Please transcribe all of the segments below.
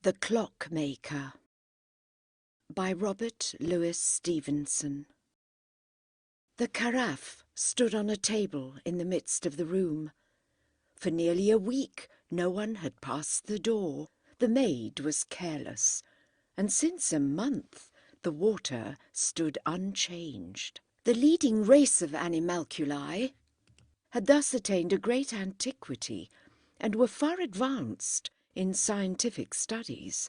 The Clockmaker by Robert Louis Stevenson. The caraffe stood on a table in the midst of the room. For nearly a week no one had passed the door. The maid was careless, and since a month the water stood unchanged. The leading race of animalculae had thus attained a great antiquity, and were far advanced in scientific studies.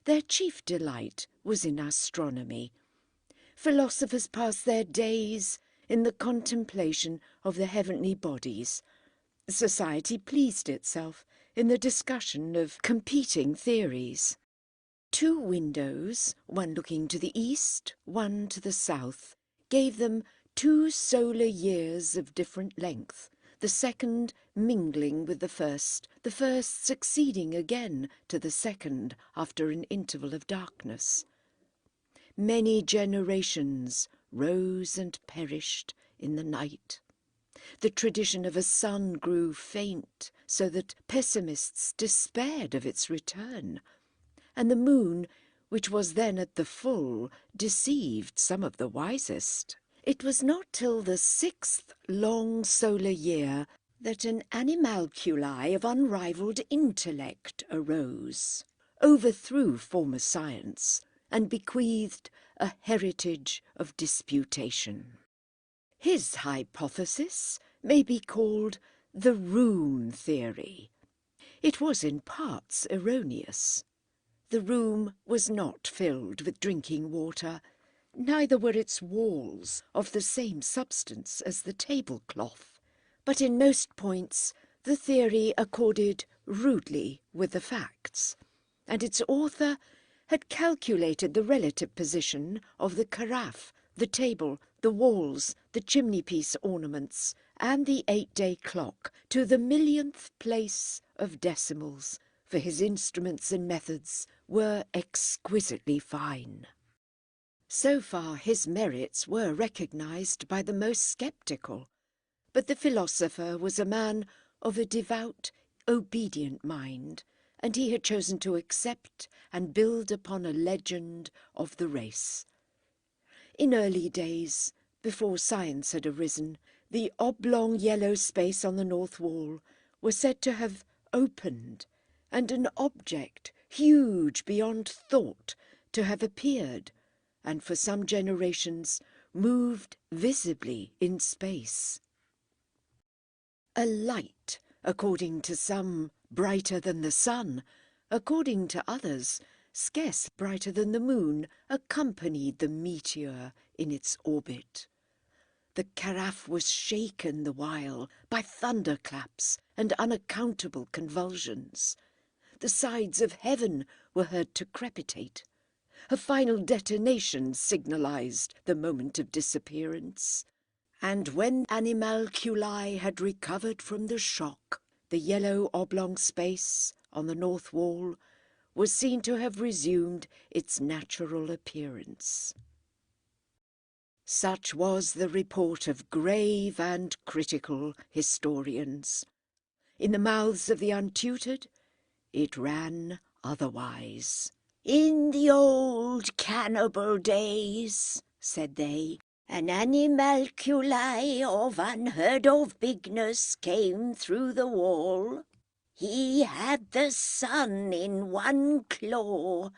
Their chief delight was in astronomy. Philosophers passed their days in the contemplation of the heavenly bodies. Society pleased itself in the discussion of competing theories. 2 windows, one looking to the east, one to the south, gave them 2 solar years of different length, the second mingling with the first succeeding again to the second after an interval of darkness. Many generations rose and perished in the night. The tradition of a sun grew faint, so that pessimists despaired of its return, and the moon, which was then at the full, deceived some of the wisest. It was not till the 6th long solar year that an animalculae of unrivalled intellect arose, overthrew former science, and bequeathed a heritage of disputation. His hypothesis may be called the room theory. It was in parts erroneous. The room was not filled with drinking water, neither were its walls of the same substance as the tablecloth, but in most points the theory accorded rudely with the facts, and its author had calculated the relative position of the caraffe, the table, the walls, the chimney-piece ornaments, and the 8-day clock to the millionth place of decimals, for his instruments and methods were exquisitely fine. So far his merits were recognized by the most sceptical, but the philosopher was a man of a devout, obedient mind, and he had chosen to accept and build upon a legend of the race. In early days, before science had arisen, the oblong yellow space on the north wall was said to have opened, and an object huge beyond thought to have appeared, and for some generations moved visibly in space. A light, according to some brighter than the sun, according to others scarce brighter than the moon, accompanied the meteor in its orbit. The caraffe was shaken the while by thunderclaps and unaccountable convulsions. The sides of heaven were heard to crepitate. A final detonation signalized the moment of disappearance, and when animalculae had recovered from the shock, the yellow oblong space on the north wall was seen to have resumed its natural appearance. Such was the report of grave and critical historians. In the mouths of the untutored, it ran otherwise. "In the old cannibal days," said they, "an animalculae of unheard-of bigness came through the wall. He had the sun in one claw.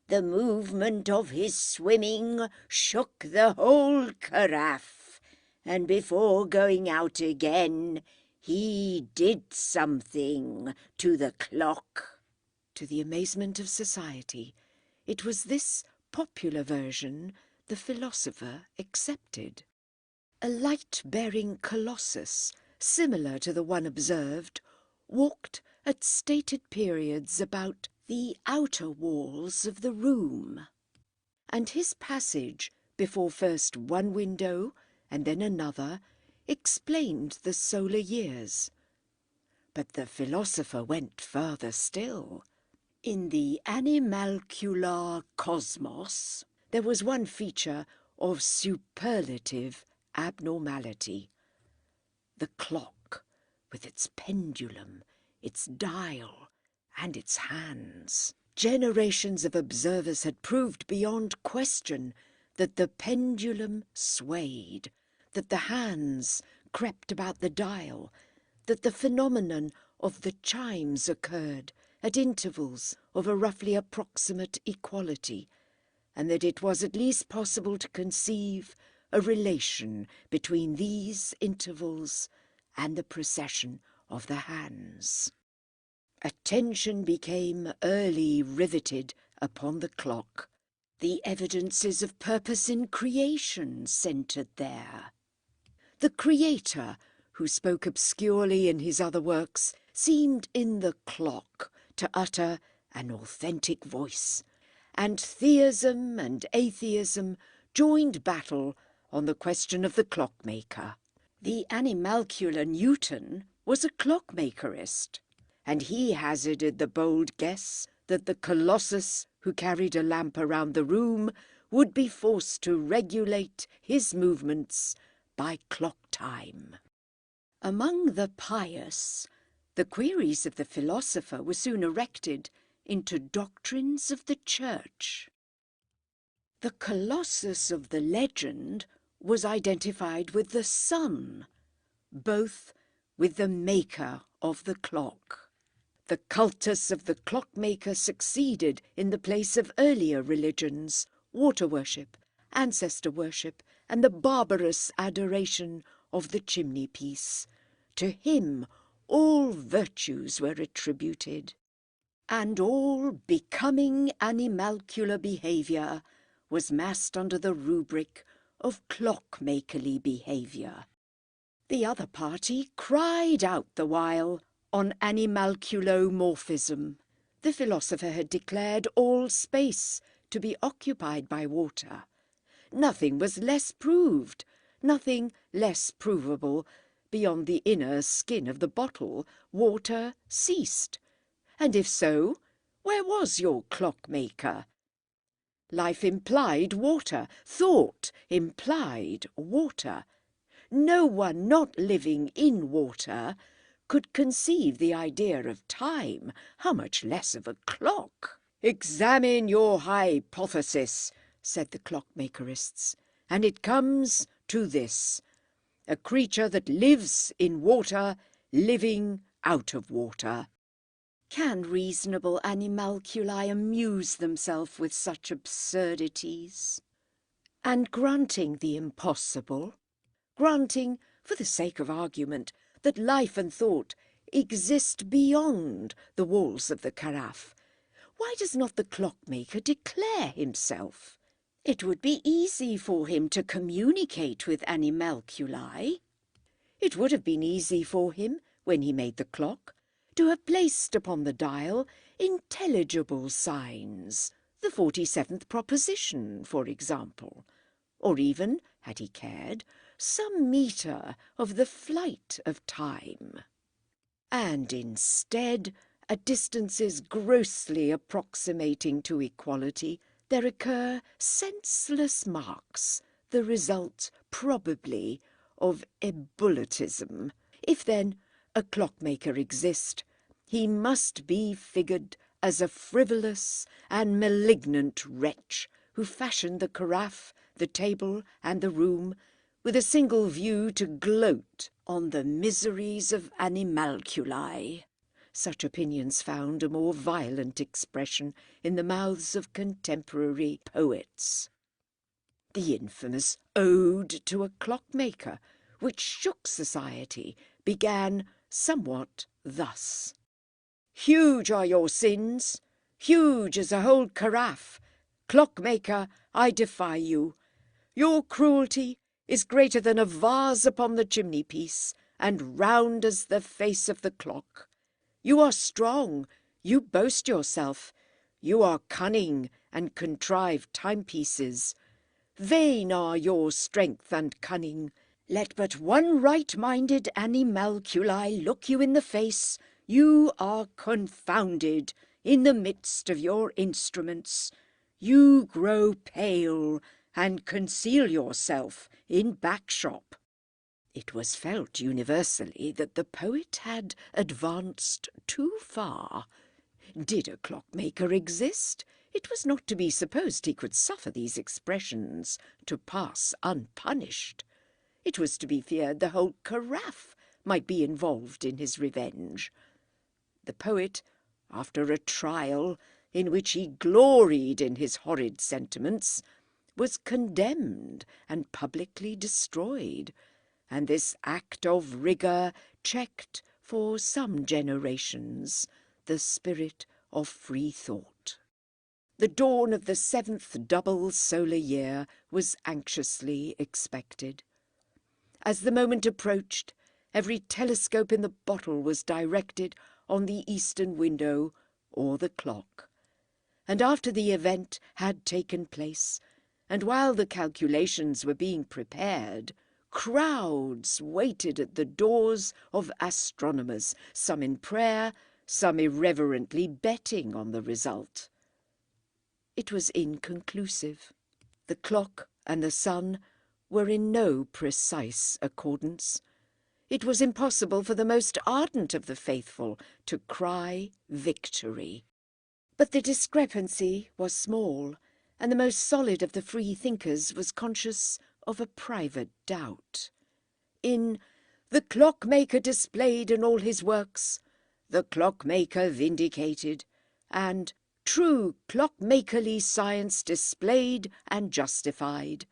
The movement of his swimming shook the whole caraffe, and before going out again, he did something to the clock." To the amazement of society, it was this popular version the philosopher accepted. A light-bearing colossus, similar to the one observed, walked at stated periods about the outer walls of the room, and his passage before first one window and then another explained the solar years. But the philosopher went further still. In the animalcular cosmos there was one feature of superlative abnormality: the clock, with its pendulum, its dial, and its hands. Generations of observers had proved beyond question that the pendulum swayed, that the hands crept about the dial, that the phenomenon of the chimes occurred at intervals of a roughly approximate equality, and that it was at least possible to conceive a relation between these intervals and the precession of the hands. Attention became early riveted upon the clock. The evidences of purpose in creation centred there. The Creator, who spoke obscurely in his other works, seemed in the clock to utter an authentic voice, and theism and atheism joined battle on the question of the clockmaker. The animalcular Newton was a clockmakerist, and he hazarded the bold guess that the colossus who carried a lamp around the room would be forced to regulate his movements by clock time. Among the pious, the queries of the philosopher were soon erected into doctrines of the Church. The colossus of the legend was identified with the sun, both with the maker of the clock. The cultus of the clockmaker succeeded in the place of earlier religions, water worship, ancestor worship, and the barbarous adoration of the chimney-piece. To him all virtues were attributed, and all becoming animalcular behaviour was massed under the rubric of clockmakerly behaviour. The other party cried out the while on animalculomorphism. The philosopher had declared all space to be occupied by water. Nothing was less proved, nothing less provable. Beyond the inner skin of the bottle, water ceased. And if so, where was your clockmaker? Life implied water, thought implied water. No one not living in water could conceive the idea of time, how much less of a clock. "Examine your hypothesis," said the clockmakerists, "and it comes to this: a creature that lives in water, living out of water." Can reasonable animalculae amuse themselves with such absurdities? And granting the impossible, granting, for the sake of argument, that life and thought exist beyond the walls of the caraffe, why does not the clockmaker declare himself? It would be easy for him to communicate with animalculae. It would have been easy for him, when he made the clock, to have placed upon the dial intelligible signs, the 47th proposition, for example, or even, had he cared, some metre of the flight of time. And instead, at distances grossly approximating to equality, there occur senseless marks, the result, probably, of ebullitism. If, then, a clockmaker exist, he must be figured as a frivolous and malignant wretch who fashioned the caraffe, the table, and the room with a single view to gloat on the miseries of animalculae. Such opinions found a more violent expression in the mouths of contemporary poets. The infamous Ode to a Clockmaker, which shook society, began somewhat thus: "Huge are your sins, huge as a whole caraffe. Clockmaker, I defy you. Your cruelty is greater than a vase upon the chimney-piece, and round as the face of the clock. You are strong, you boast yourself. You are cunning and contrive timepieces. Vain are your strength and cunning. Let but one right-minded animalculae look you in the face, you are confounded in the midst of your instruments. You grow pale and conceal yourself in back-shop." It was felt universally that the poet had advanced too far. Did a clockmaker exist, it was not to be supposed he could suffer these expressions to pass unpunished. It was to be feared the whole caraffe might be involved in his revenge. The poet, after a trial in which he gloried in his horrid sentiments, was condemned and publicly destroyed, and this act of rigour checked for some generations the spirit of free thought. The dawn of the 7th double solar year was anxiously expected. As the moment approached, every telescope in the bottle was directed on the eastern window or the clock. And after the event had taken place, and while the calculations were being prepared, crowds waited at the doors of astronomers, some in prayer, some irreverently betting on the result. It was inconclusive. The clock and the sun were in no precise accordance. It was impossible for the most ardent of the faithful to cry victory. But the discrepancy was small, and the most solid of the free thinkers was conscious of a private doubt. In "The Clockmaker displayed in all his works," "The Clockmaker vindicated," and "True clockmakerly science displayed and justified,"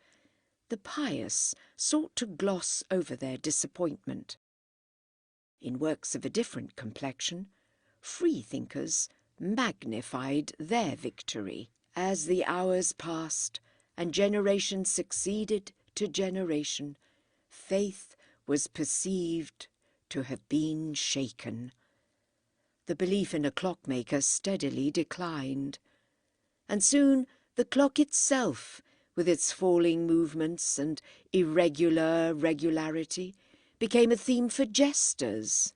the pious sought to gloss over their disappointment. In works of a different complexion, free thinkers magnified their victory. As the hours passed and generation succeeded to generation, faith was perceived to have been shaken. The belief in a clockmaker steadily declined, and soon the clock itself, with its falling movements and irregular regularity, became a theme for jesters.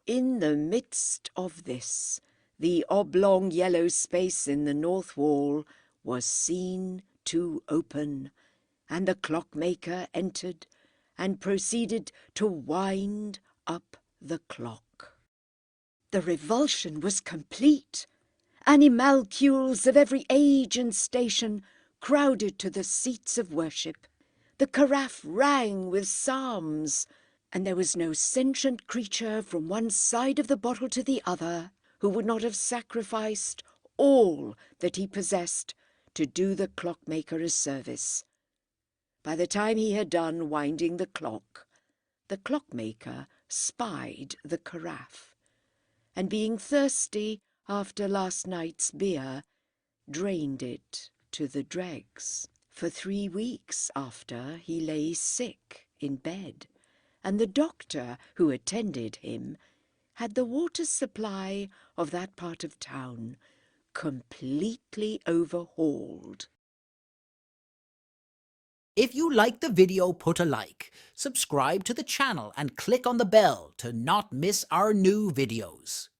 In the midst of this, the oblong yellow space in the north wall was seen to open, and the clockmaker entered and proceeded to wind up the clock. The revulsion was complete. Animalcules of every age and station crowded to the seats of worship. The caraffe rang with psalms, and there was no sentient creature from one side of the bottle to the other who would not have sacrificed all that he possessed to do the clockmaker a service. By the time he had done winding the clockmaker spied the caraffe, and being thirsty after last night's beer, drained it to the dregs. For 3 weeks after he lay sick in bed, and the doctor who attended him had the water supply of that part of town completely overhauled. If you liked the video, put a like, subscribe to the channel and click on the bell to not miss our new videos.